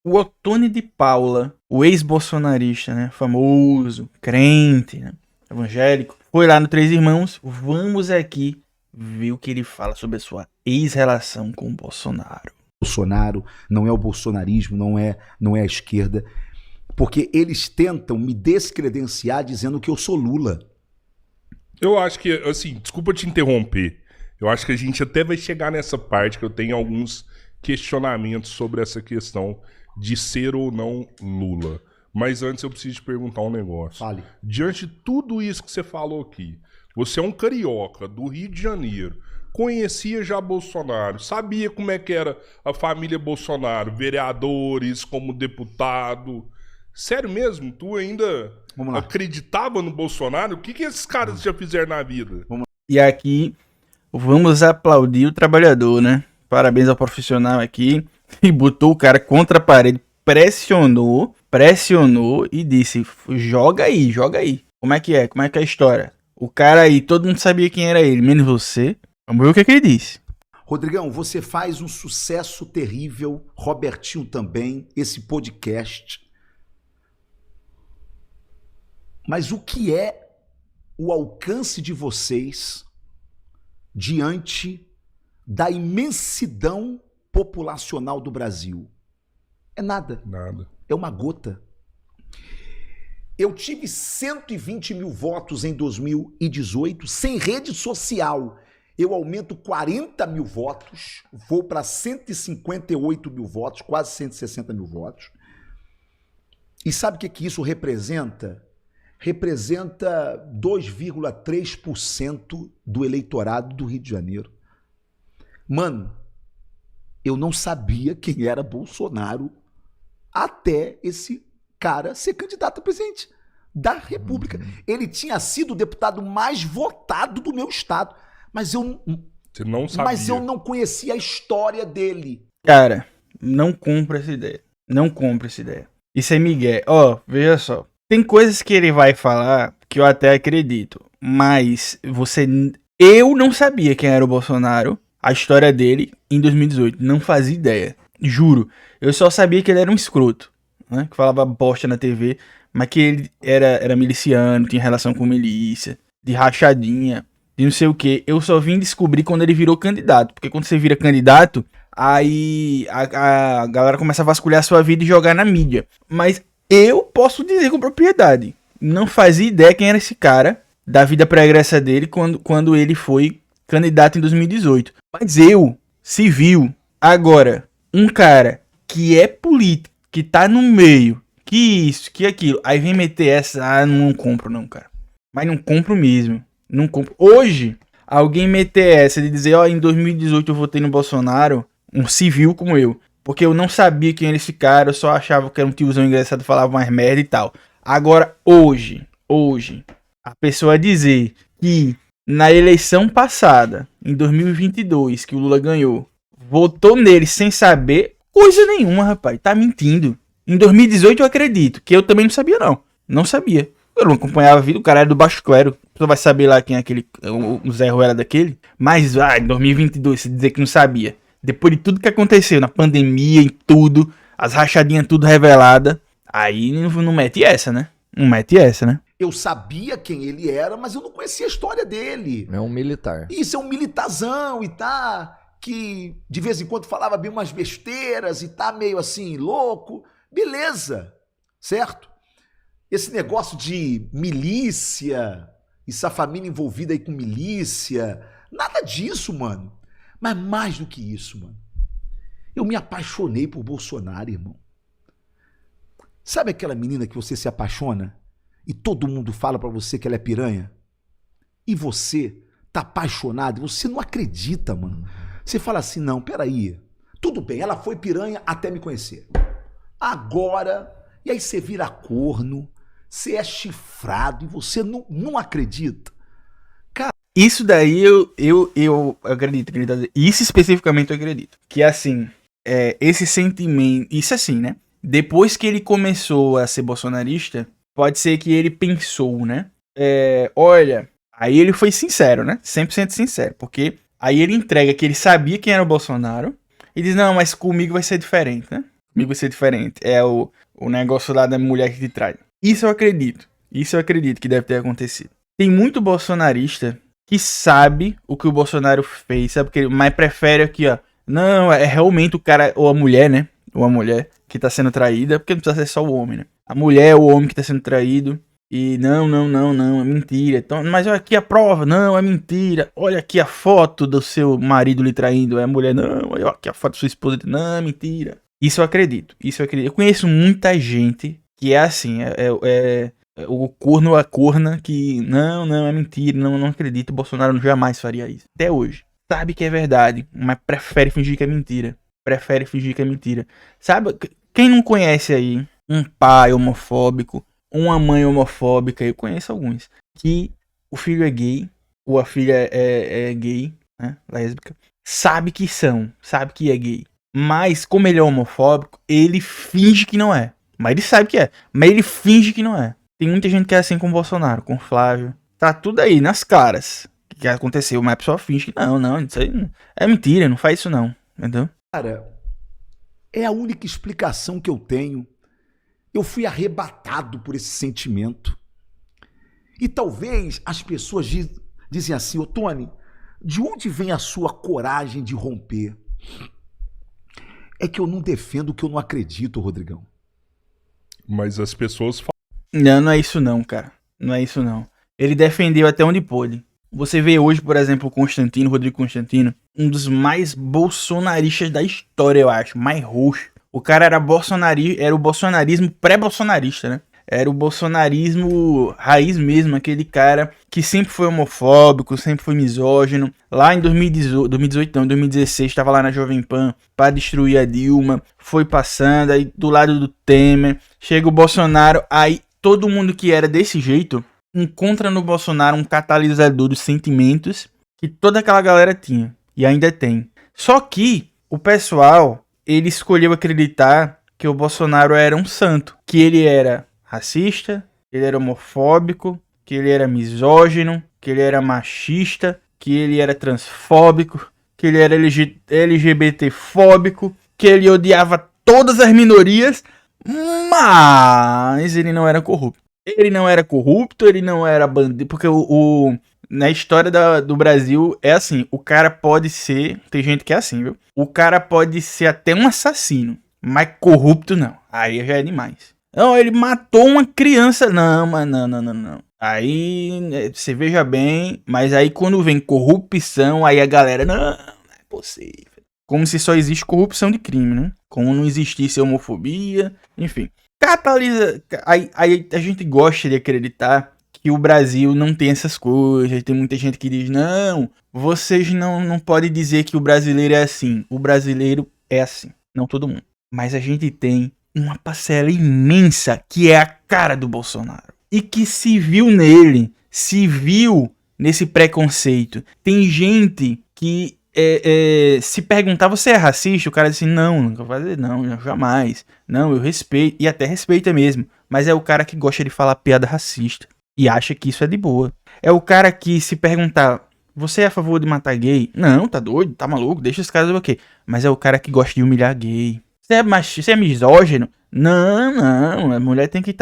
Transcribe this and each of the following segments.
O Ottoni de Paula, o ex-bolsonarista, né? Famoso, crente, né? Evangélico, foi lá no Três Irmãos. Vamos aqui ver o que ele fala sobre a sua ex-relação com o Bolsonaro. Bolsonaro, não é o bolsonarismo, não é a esquerda, porque eles tentam me descredenciar dizendo que eu sou Lula. Eu acho que, assim, desculpa te interromper. Eu acho que a gente até vai chegar nessa parte que eu tenho alguns questionamentos sobre essa questão de ser ou não Lula. Mas antes eu preciso te perguntar um negócio. Fale. Diante de tudo isso que você falou aqui, você é um carioca do Rio de Janeiro, conhecia já Bolsonaro, sabia como é que era a família Bolsonaro, vereadores, como deputado. Sério mesmo? Tu ainda acreditava no Bolsonaro? O que esses caras já fizeram na vida? E aqui, vamos aplaudir o trabalhador, né? Parabéns ao profissional aqui. E botou o cara contra a parede, pressionou e disse, joga aí. Como é que é? Como é que é a história? O cara aí, todo mundo sabia quem era ele, menos você. Vamos ver o que ele disse. Rodrigão, você faz um sucesso terrível, Robertinho também, esse podcast. Mas o que é o alcance de vocês diante da imensidão populacional do Brasil? É nada. Nada. É uma gota. Eu tive 120 mil votos em 2018, sem rede social. Eu aumento 40 mil votos, vou para 158 mil votos, quase 160 mil votos. E sabe o que isso representa? Representa 2,3% do eleitorado do Rio de Janeiro. Mano, eu não sabia quem era Bolsonaro até esse cara ser candidato a presidente da República. Ele tinha sido o deputado mais votado do meu estado, mas Você não sabia. Mas eu não conhecia a história dele. Cara, não compra essa ideia. Isso é migué. Ó, veja só. Tem coisas que ele vai falar que eu até acredito, mas eu não sabia quem era o Bolsonaro, a história dele em 2018, não fazia ideia, juro. Eu só sabia que ele era um escroto, né? Que falava bosta na TV, mas que ele era miliciano, tinha relação com milícia, de rachadinha, de não sei o que. Eu só vim descobrir quando ele virou candidato, porque quando você vira candidato, aí a galera começa a vasculhar a sua vida e jogar na mídia. Mas eu posso dizer com propriedade, não fazia ideia quem era esse cara, da vida pregressa dele, quando ele foi candidato em 2018. Mas eu, civil, agora, um cara que é político, que tá no meio, que isso, que aquilo, aí vem meter essa, não compro não, cara. Mas não compro mesmo, não compro. Hoje, alguém meter essa de dizer, em 2018 eu votei no Bolsonaro, um civil como eu, porque eu não sabia quem era esse cara, eu só achava que era um tiozão engraçado, falava mais merda e tal. Agora, hoje, a pessoa dizer que na eleição passada, em 2022, que o Lula ganhou, votou nele sem saber coisa nenhuma, rapaz, tá mentindo. Em 2018 eu acredito, que eu também não sabia não sabia. Eu não acompanhava a vida, o cara era do baixo clero, você vai saber lá quem é aquele, o Zé Ruela daquele. Mas, em 2022, se dizer que não sabia. Depois de tudo que aconteceu, na pandemia e tudo, as rachadinhas tudo revelada, aí não mete essa, né? Não mete essa, né? Eu sabia quem ele era, mas eu não conhecia a história dele. É um militar. Isso, é um militarzão e tá, que de vez em quando falava bem umas besteiras e tá meio assim, louco. Beleza, certo? Esse negócio de milícia, essa família envolvida aí com milícia, nada disso, mano. Mas mais do que isso, mano, eu me apaixonei por Bolsonaro, irmão. Sabe aquela menina que você se apaixona e todo mundo fala pra você que ela é piranha? E você tá apaixonado, você não acredita, mano. Você fala assim, não, peraí, tudo bem, ela foi piranha até me conhecer. Agora, e aí você vira corno, você é chifrado e você não acredita. Isso daí eu acredito, isso especificamente eu acredito. Que assim, esse sentimento, isso assim, né? Depois que ele começou a ser bolsonarista, pode ser que ele pensou, né? Olha, aí ele foi sincero, né? 100% sincero, porque aí ele entrega que ele sabia quem era o Bolsonaro e diz, não, mas comigo vai ser diferente, né? Comigo vai ser diferente. É o negócio lá da mulher que te trai. Isso eu acredito. Isso eu acredito que deve ter acontecido. Tem muito bolsonarista que sabe o que o Bolsonaro fez, sabe? Mas prefere aqui, ó. Não, é realmente o cara, ou a mulher, né? Ou a mulher que tá sendo traída, porque não precisa ser só o homem, né? A mulher ou o homem que tá sendo traído. E não, é mentira. Então, mas olha aqui a prova, não, é mentira. Olha aqui a foto do seu marido lhe traindo. É a mulher, não, olha aqui a foto da sua esposa, não, é mentira. Isso eu acredito, Eu conheço muita gente que é assim, o corno, a corna, que não, é mentira, não acredito, o Bolsonaro jamais faria isso. Até hoje. Sabe que é verdade, mas prefere fingir que é mentira. Sabe, quem não conhece aí um pai homofóbico, uma mãe homofóbica, eu conheço alguns, que o filho é gay, ou a filha é gay, né, lésbica, sabe que é gay. Mas, como ele é homofóbico, ele finge que não é. Mas ele sabe que é. Mas ele finge que não é. Tem muita gente que é assim com o Bolsonaro, com o Flávio. Tá tudo aí, nas caras. O que aconteceu? Mas a pessoa finge que não, isso aí é mentira, não faz isso não. Entendeu? Cara, é a única explicação que eu tenho. Eu fui arrebatado por esse sentimento. E talvez as pessoas dizem assim, ô Tony, de onde vem a sua coragem de romper? É que eu não defendo o que eu não acredito, Rodrigão. Mas as pessoas falam. Não é isso não, cara. Não é isso não. Ele defendeu até onde pôde. Você vê hoje, por exemplo, o Rodrigo Constantino, um dos mais bolsonaristas da história, eu acho. Mais roxo. O cara era o bolsonarismo pré-bolsonarista, né? Era o bolsonarismo raiz mesmo, aquele cara que sempre foi homofóbico, sempre foi misógino. Lá em 2016, estava lá na Jovem Pan para destruir a Dilma. Foi passando, aí do lado do Temer. Chega o Bolsonaro, aí todo mundo que era desse jeito encontra no Bolsonaro um catalisador dos sentimentos que toda aquela galera tinha. E ainda tem. Só que o pessoal, ele escolheu acreditar que o Bolsonaro era um santo. Que ele era racista, ele era homofóbico, que ele era misógino, que ele era machista, que ele era transfóbico, que ele era LGBTfóbico, que ele odiava todas as minorias, mas ele não era corrupto. Ele não era bandido, porque na história do Brasil é assim, o cara pode ser, tem gente que é assim, viu? O cara pode ser até um assassino, mas corrupto não, aí já é demais. Não, ele matou uma criança. Não, mas não. Aí, você veja bem, mas aí quando vem corrupção, aí a galera, não é possível. Como se só existe corrupção de crime, né? Como não existisse homofobia, enfim. Aí a gente gosta de acreditar que o Brasil não tem essas coisas. Tem muita gente que diz, não, vocês não podem dizer que o brasileiro é assim. O brasileiro é assim, não todo mundo. Mas a gente tem uma parcela imensa que é a cara do Bolsonaro. E que se viu nesse preconceito. Tem gente que se perguntar, você é racista? O cara diz assim, não, nunca vai dizer não, jamais. Não, eu respeito, e até respeita mesmo. Mas é o cara que gosta de falar piada racista e acha que isso é de boa. É o cara que se perguntar, você é a favor de matar gay? Não, tá doido, tá maluco, deixa os caras do quê? Mas é o cara que gosta de humilhar gay. Você é misógino? Não, a mulher tem que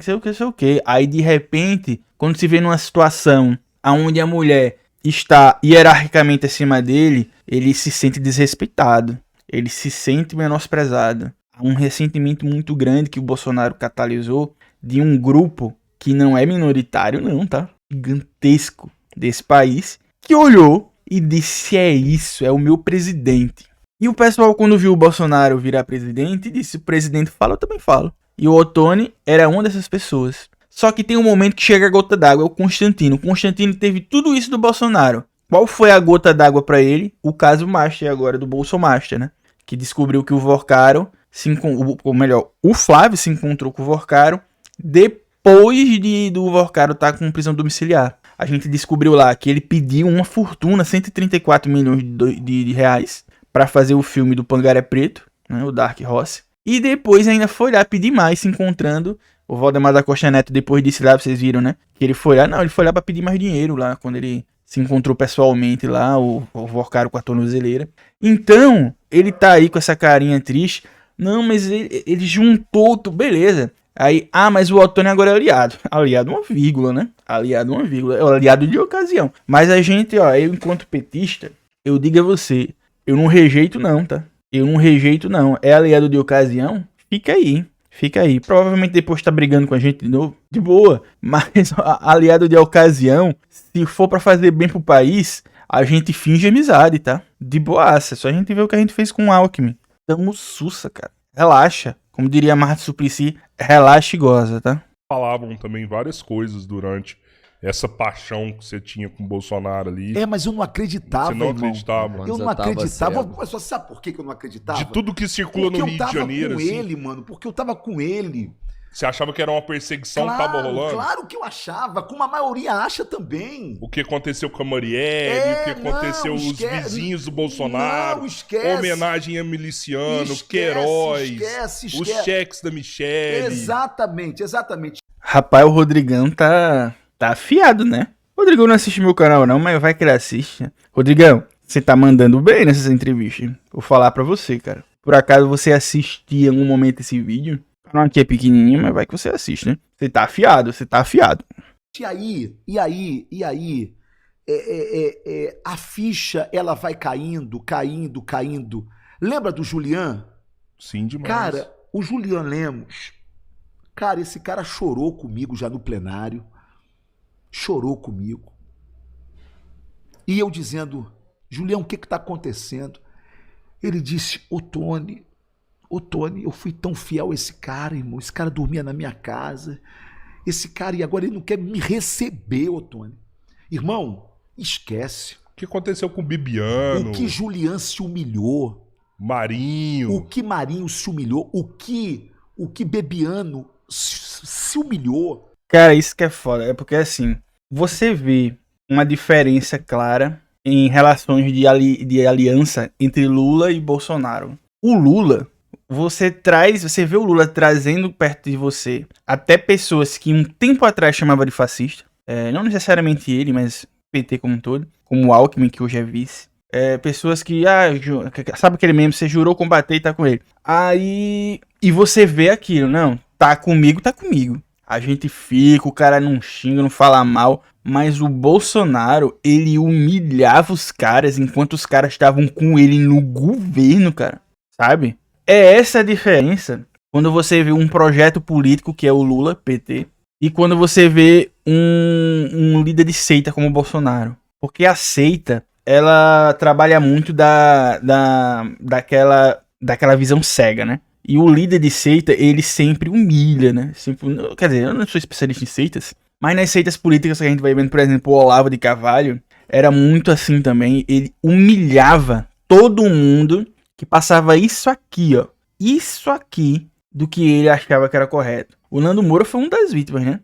ser o quê? Aí de repente, quando se vê numa situação onde a mulher está hierarquicamente acima dele, ele se sente desrespeitado, ele se sente menosprezado. Há um ressentimento muito grande que o Bolsonaro catalisou de um grupo que não é minoritário não, tá? Gigantesco desse país, que olhou e disse, é isso, é o meu presidente. E o pessoal, quando viu o Bolsonaro virar presidente, disse, o presidente fala, eu também falo. E o Ottoni era uma dessas pessoas. Só que tem um momento que chega a gota d'água, é o Constantino. O Constantino teve tudo isso do Bolsonaro. Qual foi a gota d'água pra ele? O caso Master agora, do Bolsomaster, né? Que descobriu que o Vorcaro, o Flávio se encontrou com o Vorcaro depois do Vorcaro estar com prisão domiciliar. A gente descobriu lá que ele pediu uma fortuna, 134 milhões de reais, para fazer o filme do Pangaré Preto, né, o Dark Horse. E depois ainda foi lá pedir mais, se encontrando. O Valdemar da Costa Neto depois disse lá, vocês viram, né? Que ele foi lá, ele foi lá pra pedir mais dinheiro lá, quando ele se encontrou pessoalmente lá, o Vorcaro com a tornozeleira. Então, ele tá aí com essa carinha triste, Não, mas ele juntou, beleza. Aí, mas o Ottoni agora é aliado. Aliado uma vírgula, né? Aliado uma vírgula. É o aliado de ocasião. Mas a gente, eu enquanto petista, eu digo a você, eu não rejeito não, tá? Eu não rejeito não. É aliado de ocasião? Fica aí. Fica aí. Provavelmente depois tá brigando com a gente de novo. De boa. Mas aliado de ocasião, se for pra fazer bem pro país, a gente finge amizade, tá? De boaça. Só a gente vê o que a gente fez com o Alckmin. Tamo sussa, cara. Relaxa. Como diria Marta Suplicy, relaxa e goza, tá? Falavam também várias coisas durante essa paixão que você tinha com o Bolsonaro ali. Mas eu não acreditava, Você não irmão. acreditava. Eu não acreditava. Mas só sabe por que eu não acreditava? De tudo que circula no Rio de Janeiro, assim. Porque eu tava com ele. Você achava que era uma perseguição que tava rolando? Claro que eu achava, como a maioria acha também. O que aconteceu com a Marielle, o que aconteceu com os vizinhos do Bolsonaro, homenagem a miliciano, Queiroz, os cheques da Michelle. Exatamente. Rapaz, o Rodrigão tá afiado, né? O Rodrigão não assiste meu canal não, mas vai que ele assiste. Rodrigão, você tá mandando bem nessas entrevistas. Vou falar pra você, cara. Por acaso você assistia em algum momento esse vídeo? O canal aqui é pequenininho, mas vai que você assiste, né? Você tá afiado. E aí, a ficha, ela vai caindo. Lembra do Julian? Sim, demais. Cara, o Julian Lemos, cara, esse cara chorou comigo já no plenário. Chorou comigo. E eu dizendo, Julian, o que tá acontecendo? Ele disse, ô Tony, eu fui tão fiel a esse cara, irmão. Esse cara dormia na minha casa. Esse cara, e agora ele não quer me receber, ô Tony. Irmão, esquece. O que aconteceu com o Bibiano? O que Julian se humilhou. Marinho. O que Marinho se humilhou. O que Bebiano se humilhou. Cara, isso que é foda. É porque assim, você vê uma diferença clara em relações de aliança entre Lula e Bolsonaro. O Lula, você vê o Lula trazendo perto de você até pessoas que um tempo atrás chamava de fascista. Não necessariamente ele, mas PT como um todo. Como o Alckmin, que hoje é vice. Pessoas que, sabe aquele mesmo, você jurou combater e tá com ele. Aí, e você vê aquilo, não, tá comigo. A gente fica, o cara não xinga, não fala mal. Mas o Bolsonaro, ele humilhava os caras enquanto os caras estavam com ele no governo, cara. Sabe? É essa a diferença quando você vê um projeto político que é o Lula, PT, e quando você vê um líder de seita como o Bolsonaro. Porque a seita, ela trabalha muito daquela visão cega, né? E o líder de seita, ele sempre humilha, né? Quer dizer, eu não sou especialista em seitas, mas nas seitas políticas que a gente vai vendo, por exemplo, o Olavo de Carvalho, era muito assim também. Ele humilhava todo mundo que passava isso aqui do que ele achava que era correto. O Nando Moura foi uma das vítimas, né?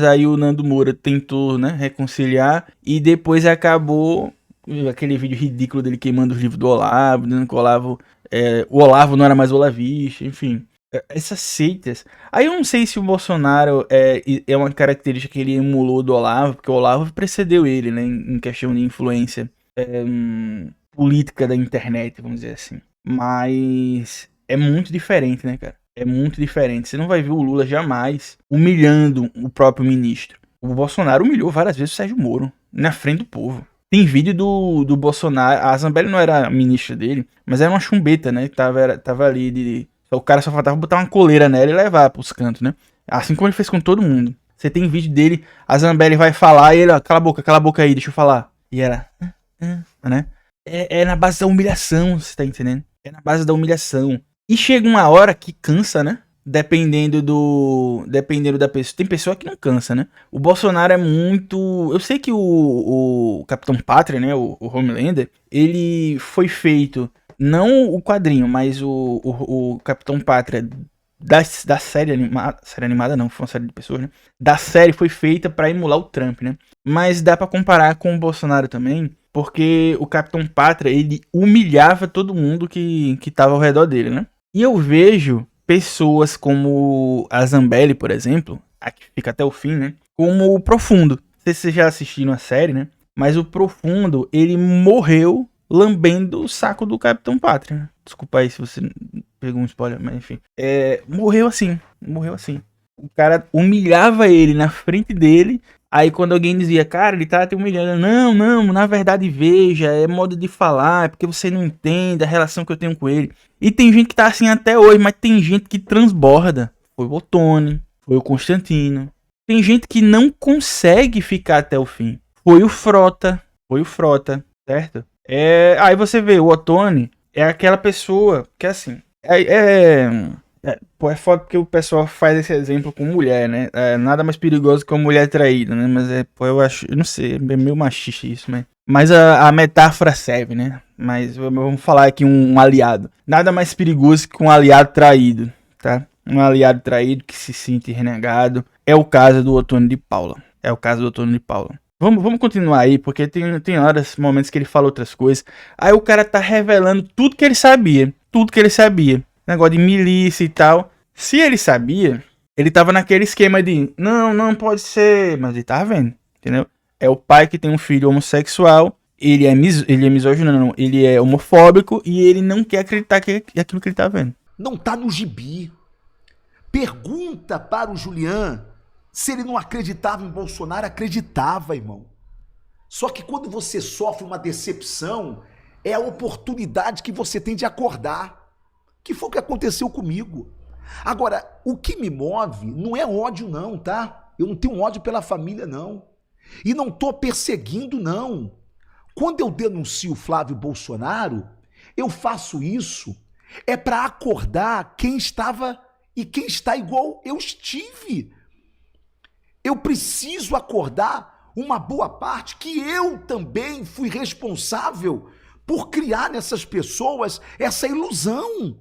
Aí o Nando Moura tentou, né, reconciliar e depois acabou aquele vídeo ridículo dele queimando os livros do Olavo, dizendo que o Olavo não era mais olavista, enfim. Essas seitas. Aí eu não sei se o Bolsonaro é uma característica que ele emulou do Olavo, porque o Olavo precedeu ele, né, em questão de influência política da internet, vamos dizer assim. Mas é muito diferente, né, cara? É muito diferente. Você não vai ver o Lula jamais humilhando o próprio ministro. O Bolsonaro humilhou várias vezes o Sérgio Moro, na frente do povo. Tem vídeo do Bolsonaro. A Zambelli não era a ministra dele, mas era uma chumbeta, né? Tava ali o cara só faltava botar uma coleira nela e levar pros cantos, né? Assim como ele fez com todo mundo. Você tem vídeo dele, a Zambelli vai falar e ele, ó, cala a boca aí, deixa eu falar. E ela, né? É na base da humilhação, você tá entendendo? É na base da humilhação. E chega uma hora que cansa, né? Dependendo da pessoa. Tem pessoa que não cansa, né? O Bolsonaro é muito... Eu sei que o Capitão Pátria, né? O Homelander, ele foi feito... Não o quadrinho, mas o Capitão Pátria da série animada... Série animada não, foi uma série de pessoas, né? Da série foi feita pra emular o Trump, né? Mas dá pra comparar com o Bolsonaro também, porque o Capitão Pátria, ele humilhava todo mundo que tava ao redor dele, né? E eu vejo pessoas como a Zambelli, por exemplo, aqui fica até o fim, né? Como o Profundo. Não sei se vocês já assistiram a série, né? Mas o Profundo, ele morreu lambendo o saco do Capitão Pátria. Desculpa aí se você pegou um spoiler, mas enfim. Morreu assim. O cara humilhava ele na frente dele. Aí quando alguém dizia, cara, ele tá te humilhando. Não, na verdade, veja, é modo de falar, é porque você não entende a relação que eu tenho com ele. E tem gente que tá assim até hoje, mas tem gente que transborda. Foi o Ottoni, foi o Constantino. Tem gente que não consegue ficar até o fim. Foi o Frota, certo? Aí você vê, o Ottoni é aquela pessoa que assim, é foda porque o pessoal faz esse exemplo com mulher, né? Nada mais perigoso que uma mulher traída, né? Mas eu acho, eu não sei, é meio machista isso, mas a metáfora serve, né? Mas vamos falar aqui um aliado. Nada mais perigoso que um aliado traído, tá? Um aliado traído que se sente renegado. É o caso do Ottoni de Paula. Vamos continuar aí, porque tem horas, momentos que ele fala outras coisas. Aí o cara tá revelando tudo que ele sabia. Negócio de milícia e tal. Se ele sabia, ele tava naquele esquema de não pode ser. Mas ele tava vendo, entendeu? É o pai que tem um filho homossexual. Ele é misógino, não. Ele é homofóbico e ele não quer acreditar que é aquilo que ele tá vendo. Não tá no gibi. Pergunta para o Julian se ele não acreditava em Bolsonaro. Acreditava, irmão. Só que quando você sofre uma decepção, é a oportunidade que você tem de acordar. Que foi o que aconteceu comigo. Agora, o que me move não é ódio não, tá? Eu não tenho ódio pela família, não. E não tô perseguindo, não. Quando eu denuncio Flávio Bolsonaro, eu faço isso para acordar quem estava e quem está igual eu estive. Eu preciso acordar uma boa parte que eu também fui responsável por criar nessas pessoas essa ilusão.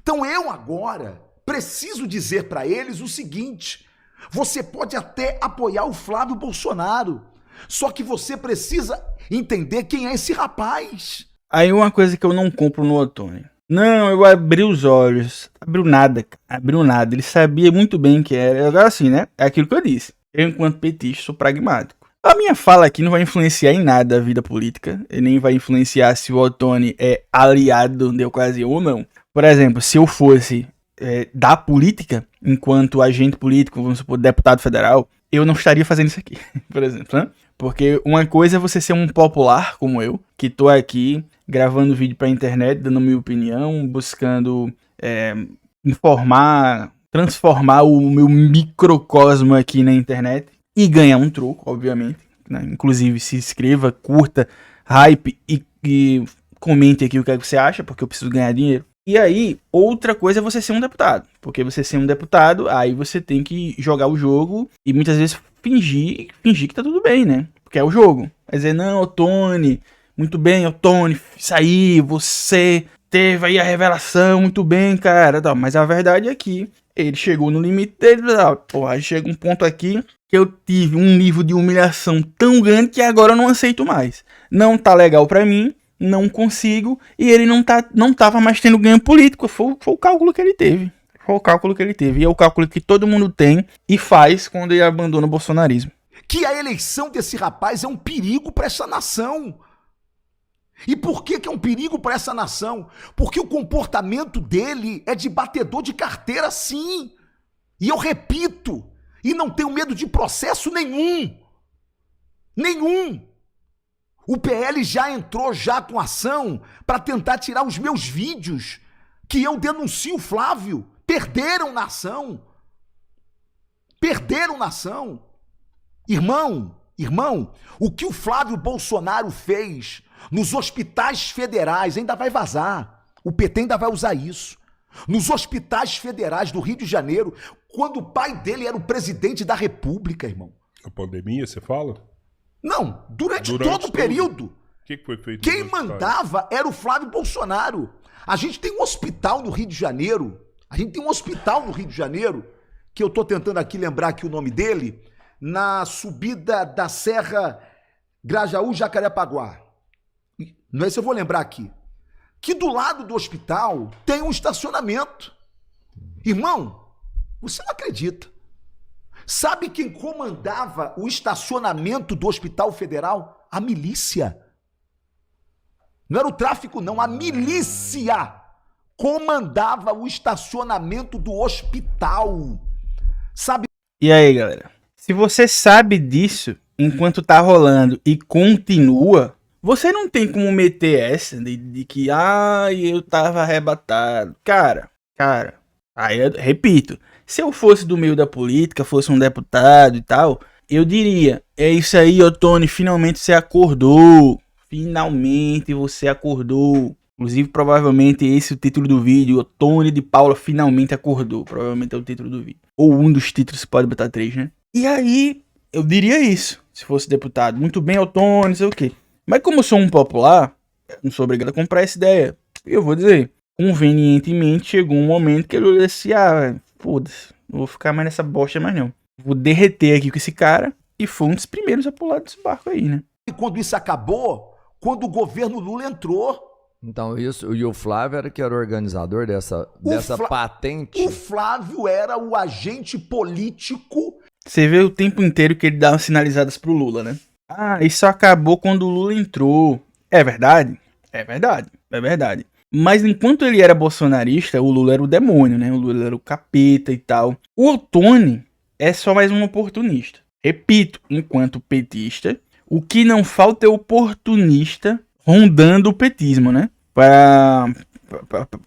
Então eu agora preciso dizer para eles o seguinte: você pode até apoiar o Flávio Bolsonaro, só que você precisa entender quem é esse rapaz. Aí uma coisa que eu não compro no Ottoni. Não, eu abri os olhos. Abriu nada. Ele sabia muito bem que era. Agora assim, né? É aquilo que eu disse. Eu, enquanto petista, sou pragmático. A minha fala aqui não vai influenciar em nada a vida política. E nem vai influenciar se o Ottoni é aliado de ocasião ou não. Por exemplo, se eu fosse da política, enquanto agente político, vamos supor, deputado federal, eu não estaria fazendo isso aqui, por exemplo, né? Porque uma coisa é você ser um popular como eu, que tô aqui gravando vídeo pra internet, dando minha opinião, buscando informar, transformar o meu microcosmo aqui na internet e ganhar um troco, obviamente, né? Inclusive se inscreva, curta, hype e comente aqui o que é que você acha, porque eu preciso ganhar dinheiro. E aí, outra coisa é você ser um deputado. Porque você ser um deputado, aí você tem que jogar o jogo e muitas vezes fingir que tá tudo bem, né? Porque é o jogo. Vai dizer, não, Ottoni, muito bem, Ottoni, isso aí, você teve aí a revelação, muito bem, cara. Tá, mas a verdade é que ele chegou no limite dele, aí chega um ponto aqui que eu tive um nível de humilhação tão grande que agora eu não aceito mais. Não tá legal pra mim. Não consigo, e ele não tava mais tendo ganho político. Foi o cálculo que ele teve. E é o cálculo que todo mundo tem e faz quando ele abandona o bolsonarismo. Que a eleição desse rapaz é um perigo para essa nação. E por que é um perigo para essa nação? Porque o comportamento dele é de batedor de carteira, sim. E eu repito, e não tenho medo de processo nenhum. O PL já entrou com ação para tentar tirar os meus vídeos que eu denuncio o Flávio. Perderam na ação. Irmão, o que o Flávio Bolsonaro fez nos hospitais federais ainda vai vazar. O PT ainda vai usar isso. Nos hospitais federais do Rio de Janeiro, quando o pai dele era o presidente da República, irmão. A pandemia, você fala? Não, durante todo o período. O que foi feito? Quem mandava era o Flávio Bolsonaro. A gente tem um hospital no Rio de Janeiro. Que eu tô tentando aqui lembrar aqui o nome dele, na subida da Serra Grajaú-Jacarepaguá. Não é se eu vou lembrar aqui. Que do lado do hospital tem um estacionamento. Irmão, você não acredita. Sabe quem comandava o estacionamento do Hospital Federal? A milícia. Não era o tráfico, não. A milícia comandava o estacionamento do hospital. Sabe? E aí, galera? Se você sabe disso enquanto tá rolando e continua, você não tem como meter essa de que, eu tava arrebatado. Cara, aí eu repito, se eu fosse do meio da política, fosse um deputado e tal, eu diria, é isso aí, Ottoni, finalmente você acordou. Finalmente você acordou. Inclusive, provavelmente esse é o título do vídeo. Ottoni de Paula finalmente acordou. Provavelmente é o título do vídeo. Ou um dos títulos, você pode botar 3, né? E aí, eu diria isso, se fosse deputado. Muito bem, Ottoni, não sei o quê. Mas como eu sou um popular, eu não sou obrigado a comprar essa ideia. E eu vou dizer, convenientemente chegou um momento que ele disse, foda-se, não vou ficar mais nessa bosta mais não. Vou derreter aqui com esse cara. E foi um dos primeiros a pular desse barco aí, né? E quando isso acabou, quando o governo Lula entrou... Então isso, e o Flávio era que era o organizador dessa patente? O Flávio era o agente político. Você vê o tempo inteiro que ele dá umas sinalizadas pro Lula, né? Isso acabou quando o Lula entrou. É verdade? É verdade, é verdade. Mas enquanto ele era bolsonarista, o Lula era o demônio, né? O Lula era o capeta e tal. O Ottoni é só mais um oportunista. Repito, enquanto petista, o que não falta é oportunista rondando o petismo, né? Pra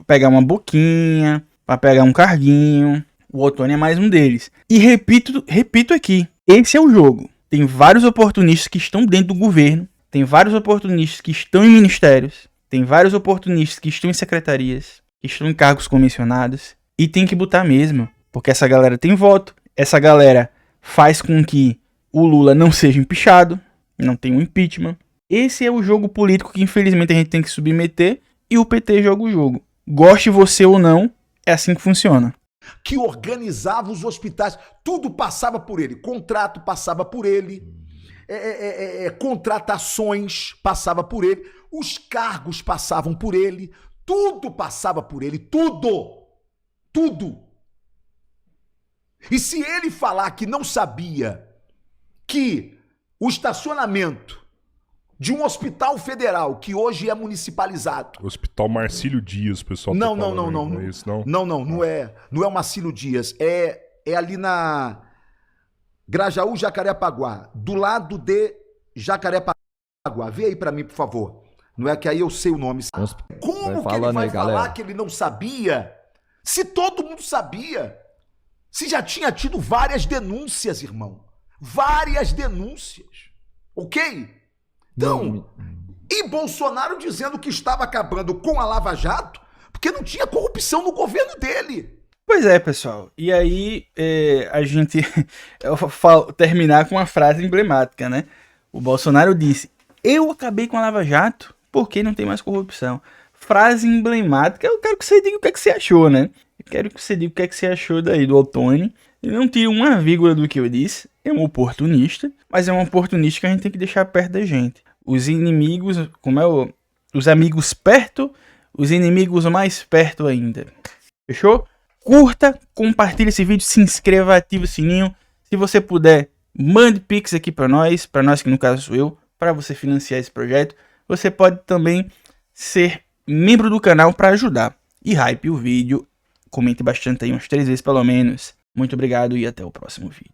pegar uma boquinha, pra pegar um carguinho. O Ottoni é mais um deles. E repito aqui, esse é o jogo. Tem vários oportunistas que estão dentro do governo, tem vários oportunistas que estão em ministérios, tem vários oportunistas que estão em secretarias, que estão em cargos comissionados, e tem que botar mesmo, porque essa galera tem voto, essa galera faz com que o Lula não seja empichado, não tenha um impeachment. Esse é o jogo político que infelizmente a gente tem que submeter, e o PT joga o jogo. Goste você ou não, é assim que funciona. Que organizava os hospitais, tudo passava por ele, contrato passava por ele, contratações passava por ele, os cargos passavam por ele, tudo passava por ele, tudo. E se ele falar que não sabia que o estacionamento de um hospital federal, que hoje é municipalizado... Hospital Marcílio Dias, pessoal. Não. Não é isso, não? Não é o Marcílio Dias. É ali na Grajaú, Jacarepaguá, do lado de Jacarepaguá. Vê aí pra mim, por favor. Não é que aí eu sei o nome. Como que ele vai falar que ele não sabia? Se todo mundo sabia. Se já tinha tido várias denúncias, irmão. Várias denúncias. Ok? Então, e Bolsonaro dizendo que estava acabando com a Lava Jato porque não tinha corrupção no governo dele. Pois é, pessoal. E aí a gente eu terminar com uma frase emblemática, né? O Bolsonaro disse, eu acabei com a Lava Jato porque não tem mais corrupção. Frase emblemática. Eu quero que você diga o que é que você achou, né? Eu quero que você diga o que é que você achou daí do Ottoni. Ele não tira uma vírgula do que eu disse. É um oportunista, mas é um oportunista que a gente tem que deixar perto da gente. Os inimigos, os amigos perto, os inimigos mais perto ainda. Fechou? Curta, compartilhe esse vídeo, se inscreva, ative o sininho. Se você puder, mande pix aqui para nós que no caso sou eu, para você financiar esse projeto. Você pode também ser membro do canal para ajudar. E hype o vídeo, comente bastante aí, umas 3 vezes pelo menos. Muito obrigado e até o próximo vídeo.